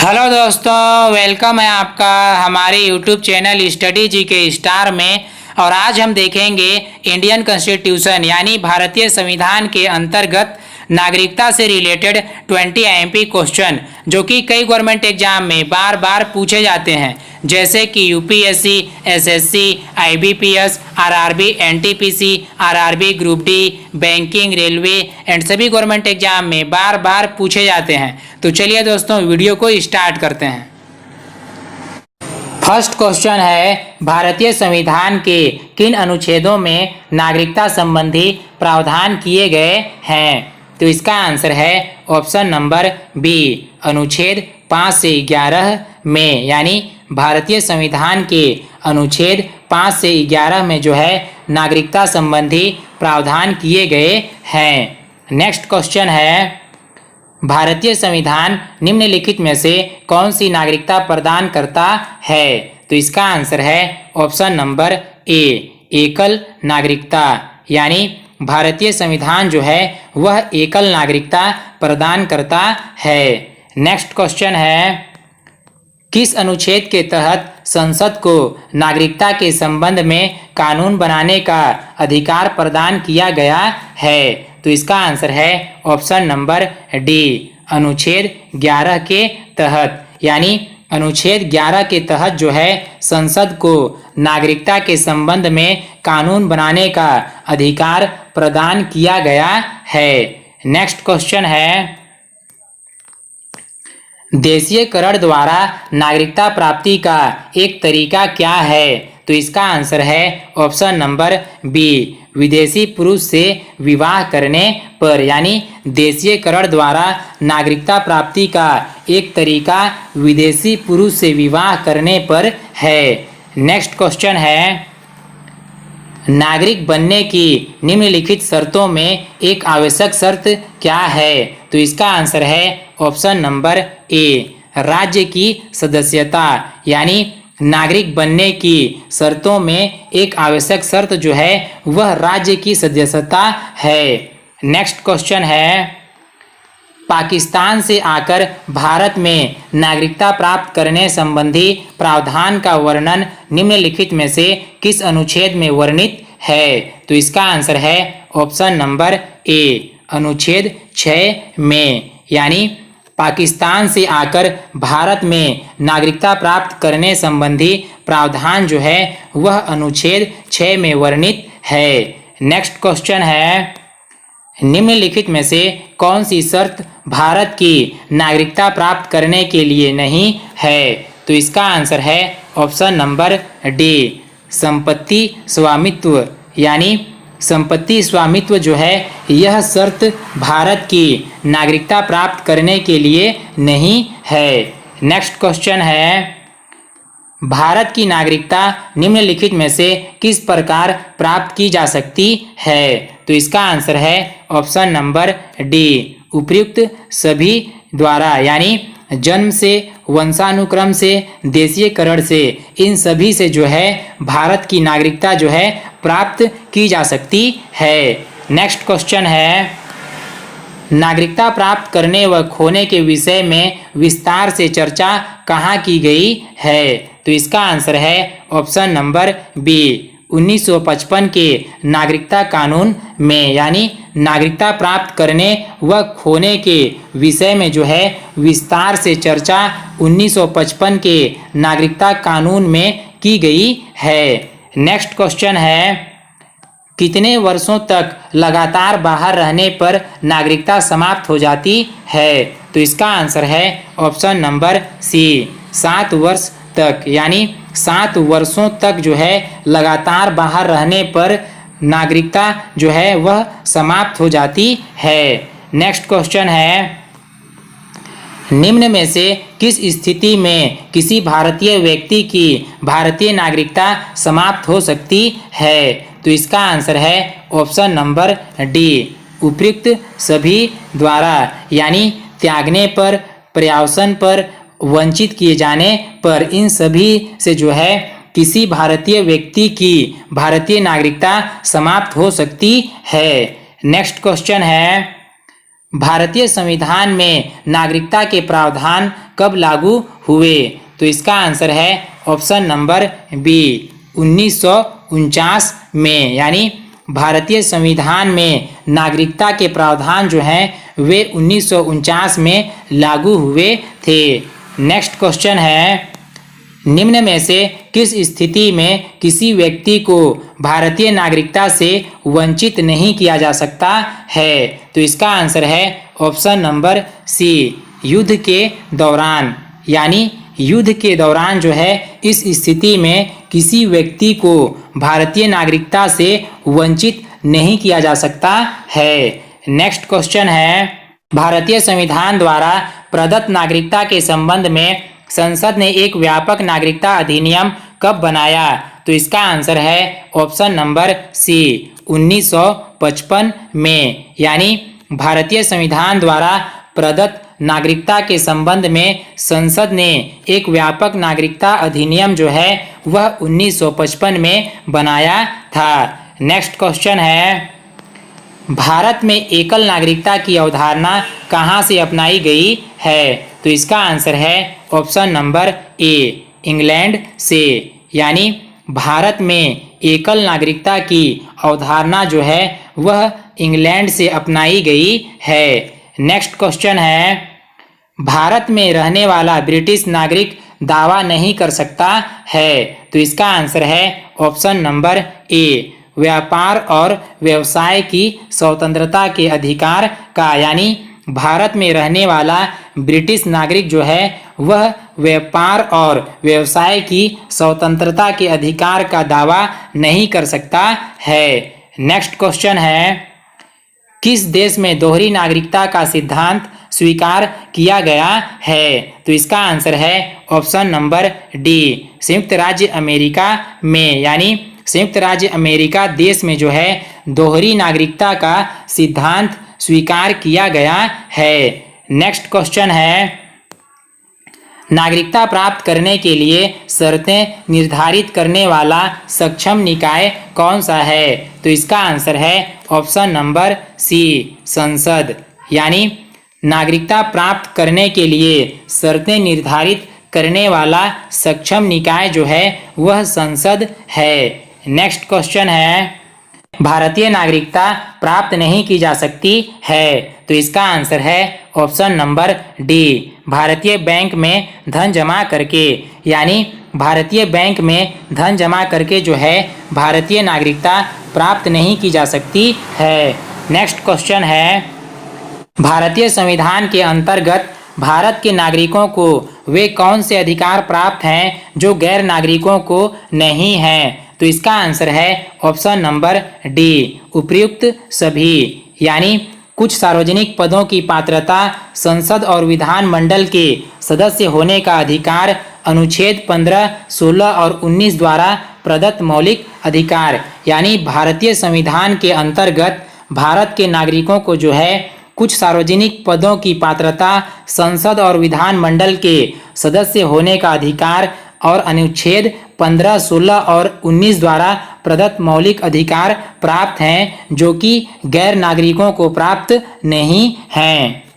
Hello दोस्तों, welcome है आपका हमारे यूट्यूब चैनल स्टडी जी के स्टार में। और आज हम देखेंगे इंडियन कॉन्स्टिट्यूशन यानी भारतीय संविधान के अंतर्गत नागरिकता से रिलेटेड 20 आईएमपी क्वेश्चन जो कि कई गवर्नमेंट एग्जाम में बार बार पूछे जाते हैं, जैसे कि UPSC, SSC, IBPS, RRB, NTPC, RRB, group D, banking, railway and सभी गवर्नमेंट एग्जाम में बार बार पूछे जाते हैं। तो चलिए दोस्तों, वीडियो को स्टार्ट करते हैं। फर्स्ट क्वेश्चन है, भारतीय संविधान के किन अनुच्छेदों में नागरिकता संबंधी प्रावधान किए गए हैं? तो इसका आंसर है ऑप्शन नंबर बी, अनुच्छेद 5 से 11 में, यानी भारतीय संविधान के अनुच्छेद 5 से 11 में जो है नागरिकता संबंधी प्रावधान किए गए हैं। नेक्स्ट क्वेश्चन है, भारतीय संविधान निम्नलिखित में से कौन सी नागरिकता प्रदान करता है? तो इसका आंसर है ऑप्शन नंबर ए, एकल नागरिकता, यानी भारतीय संविधान जो है वह एकल नागरिकता प्रदान करता है। नेक्स्ट क्वेश्चन है, किस अनुच्छेद के तहत संसद को नागरिकता के संबंध में कानून बनाने का अधिकार प्रदान किया गया है? तो इसका आंसर है ऑप्शन नंबर डी, अनुच्छेद 11 के तहत, यानी अनुच्छेद 11 के तहत जो है संसद को नागरिकता के संबंध में कानून बनाने का अधिकार प्रदान किया गया है। नेक्स्ट क्वेश्चन है, देशीयकरण द्वारा नागरिकता प्राप्ति का एक तरीका क्या है? तो इसका आंसर है ऑप्शन नंबर बी, विदेशी पुरुष से विवाह करने पर, यानी देशीयकरण द्वारा नागरिकता प्राप्ति का एक तरीका विदेशी पुरुष से विवाह करने पर है। नेक्स्ट क्वेश्चन है, नागरिक बनने की निम्नलिखित शर्तों में एक आवश्यक शर्त क्या है? तो इसका आंसर है ऑप्शन नंबर ए, राज्य की सदस्यता, यानी नागरिक बनने की शर्तों में एक आवश्यक शर्त जो है वह राज्य की सदस्यता है। नेक्स्ट क्वेश्चन है, पाकिस्तान से आकर भारत में नागरिकता प्राप्त करने संबंधी प्रावधान का वर्णन निम्नलिखित में से किस अनुच्छेद में वर्णित है? तो इसका आंसर है ऑप्शन नंबर ए, अनुच्छेद 6 में, यानी पाकिस्तान से आकर भारत में नागरिकता प्राप्त करने संबंधी प्रावधान जो है वह अनुच्छेद 6 में वर्णित है। नेक्स्ट क्वेश्चन है, निम्नलिखित में से कौन सी शर्त भारत की नागरिकता प्राप्त करने के लिए नहीं है? तो इसका आंसर है ऑप्शन नंबर डी, संपत्ति स्वामित्व, यानी संपत्ति स्वामित्व जो है यह शर्त भारत की नागरिकता प्राप्त करने के लिए नहीं है। नेक्स्ट क्वेश्चन है, भारत की नागरिकता निम्नलिखित में से किस प्रकार प्राप्त की जा सकती है? तो इसका आंसर है ऑप्शन नंबर डी, उपयुक्त सभी द्वारा, यानी जन्म से, वंशानुक्रम से, देशीयकरण से, इन सभी से जो है भारत की नागरिकता जो है प्राप्त की जा सकती है। नेक्स्ट क्वेश्चन है, नागरिकता प्राप्त करने व खोने के विषय में विस्तार से चर्चा कहाँ की गई है? तो इसका आंसर है ऑप्शन नंबर बी, 1955 के नागरिकता कानून में, यानी नागरिकता प्राप्त करने व खोने के विषय में जो है विस्तार से चर्चा 1955 के नागरिकता कानून में की गई है। नेक्स्ट क्वेश्चन है, कितने वर्षों तक लगातार बाहर रहने पर नागरिकता समाप्त हो जाती है? तो इसका आंसर है ऑप्शन नंबर सी, 7 वर्ष तक, यानी 7 वर्षों तक जो है लगातार बाहर रहने पर नागरिकता जो है वह समाप्त हो जाती है। नेक्स्ट क्वेश्चन है, निम्न में से किस स्थिति में किसी भारतीय व्यक्ति की भारतीय नागरिकता समाप्त हो सकती है? तो इसका आंसर है ऑप्शन नंबर डी, उपयुक्त सभी द्वारा, यानी त्यागने पर, पर्यावसन पर, वंचित किए जाने पर, इन सभी से जो है किसी भारतीय व्यक्ति की भारतीय नागरिकता समाप्त हो सकती है। नेक्स्ट क्वेश्चन है, भारतीय संविधान में नागरिकता के प्रावधान कब लागू हुए? तो इसका आंसर है ऑप्शन नंबर बी 1949 में, यानी भारतीय संविधान में नागरिकता के प्रावधान जो हैं वे 1949 में लागू हुए थे। नेक्स्ट क्वेश्चन है, निम्न में से किस स्थिति में किसी व्यक्ति को भारतीय नागरिकता से वंचित नहीं किया जा सकता है? तो इसका आंसर है ऑप्शन नंबर सी युद्ध के दौरान, यानी युद्ध के दौरान जो है इस स्थिति में किसी व्यक्ति को भारतीय नागरिकता से वंचित नहीं किया जा सकता है। नेक्स्ट क्वेश्चन है, भारतीय संविधान द्वारा प्रदत्त नागरिकता के संबंध में संसद ने एक व्यापक नागरिकता अधिनियम कब बनाया? तो इसका आंसर है ऑप्शन नंबर सी 1955 में, यानी भारतीय संविधान द्वारा प्रदत्त नागरिकता के संबंध में संसद ने एक व्यापक नागरिकता अधिनियम जो है वह 1955 में बनाया था। नेक्स्ट क्वेश्चन है, भारत में एकल नागरिकता की अवधारणा कहाँ से अपनाई गई है? तो इसका आंसर है ऑप्शन नंबर ए इंग्लैंड से, यानी भारत में एकल नागरिकता की अवधारणा जो है वह इंग्लैंड से अपनाई गई है। नेक्स्ट क्वेश्चन है, भारत में रहने वाला ब्रिटिश नागरिक दावा नहीं कर सकता है? तो इसका आंसर है ऑप्शन नंबर ए व्यापार और व्यवसाय की स्वतंत्रता के अधिकार का, यानी भारत में रहने वाला ब्रिटिश नागरिक जो है वह व्यापार और व्यवसाय की स्वतंत्रता के अधिकार का दावा नहीं कर सकता है। नेक्स्ट क्वेश्चन है, किस देश में दोहरी नागरिकता का सिद्धांत स्वीकार किया गया है? तो इसका आंसर है ऑप्शन नंबर डी संयुक्त राज्य अमेरिका में, यानी संयुक्त राज्य अमेरिका देश में जो है दोहरी नागरिकता का सिद्धांत स्वीकार किया गया है। नेक्स्ट क्वेश्चन है, नागरिकता प्राप्त करने के लिए शर्तें निर्धारित करने वाला सक्षम निकाय कौन सा है? तो इसका आंसर है ऑप्शन नंबर सी संसद, यानी नागरिकता प्राप्त करने के लिए शर्तें निर्धारित करने वाला सक्षम निकाय जो है वह संसद है। नेक्स्ट क्वेश्चन है, भारतीय नागरिकता प्राप्त नहीं की जा सकती है? तो इसका आंसर है ऑप्शन नंबर डी भारतीय बैंक में धन जमा करके, यानी भारतीय बैंक में धन जमा करके जो है भारतीय नागरिकता प्राप्त नहीं की जा सकती है। नेक्स्ट क्वेश्चन है, भारतीय संविधान के अंतर्गत भारत के नागरिकों को वे कौन से अधिकार प्राप्त हैं जो गैर नागरिकों को नहीं हैं? तो इसका आंसर है ऑप्शन नंबर डी उपयुक्त सभी, यानी कुछ सार्वजनिक पदों की पात्रता, संसद और विधानमंडल के सदस्य होने का अधिकार, अनुच्छेद 15, 16 और 19 द्वारा प्रदत्त मौलिक अधिकार, यानी भारतीय संविधान के अंतर्गत भारत के नागरिकों को जो है कुछ सार्वजनिक पदों की पात्रता, संसद और विधानमंडल के सदस्य होने का अधिकार और अनुच्छेद 15, 16 और 19 द्वारा प्रदत्त मौलिक अधिकार प्राप्त हैं जो कि गैर नागरिकों को प्राप्त नहीं हैं।